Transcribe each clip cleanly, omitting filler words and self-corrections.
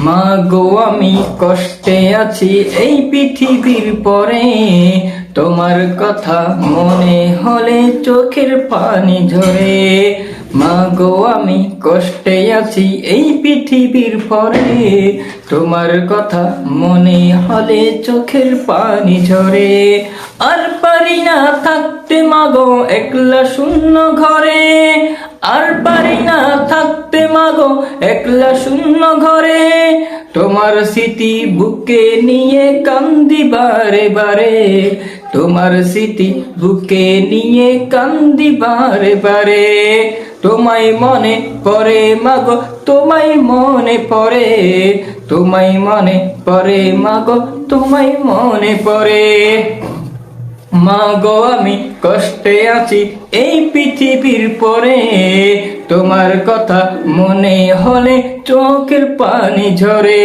মা গো আমি কষ্টে আছি এই পৃথিবীর পরে, তোমার কথা মনে হলে চোখের পানি ঝরে। মা গো আমি কষ্টে আছি এই পৃথিবীর পরে, তোমার কথা মনে হলে চোখের পানি ঝরে। আর পারি না থাকতে মা গো একলা শূন্য ঘরে, আর পারি না থাকতে মা গো একলা শূন্য ঘরে। তোমার স্মৃতি বুকে নিয়ে কান্দি বারে বারে, তোমার স্মৃতি বুকে নিয়ে কান্দি বারে বারে। তোমায় মনে পড়ে মাগো, তোমায় মনে পড়ে, তোমায় মনে পড়ে মাগো, তোমায় মনে পড়ে। মা গো আমি কষ্টে আছি এই পৃথিবীর পরে, তোমার কথা মনে হলে চোখের পানি ঝরে।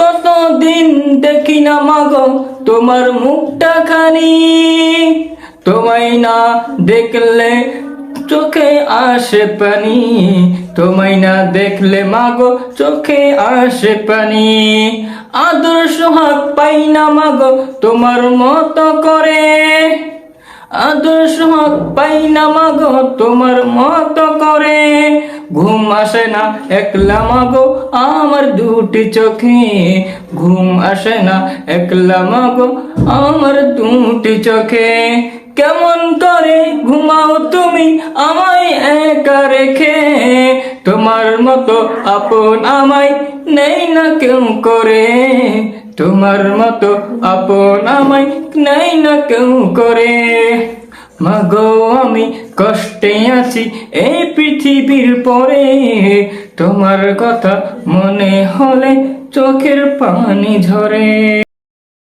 কতদিন দেখি না মা গো তোমার মুখটা খানি, তোমায় না দেখলে চোখে আসে পানি, তোমায় না দেখলে মা গো চোখে আসে পানি। আদর সোহাগ পাই না মা গো তোমার মতো করে, আদর সোহাগ পাই না মা গো তোমার মতো করে। ঘুম আসে না একলা মা গো আমার দুটি চোখে, ঘুম আসে না একলা মা গো আমার দুটি চোখে। কেমন করে ঘুমাও তুমি আমায় একা রেখে, তোমার মতো আপন আমায় নেই না কেউ করে, তোমার মতো আপন আমায় নেই না কেউ করে। মা গো আমি কষ্টে আছি এই পৃথিবীর পরে, তোমার কথা মনে হলে চোখের পানি ঝরে।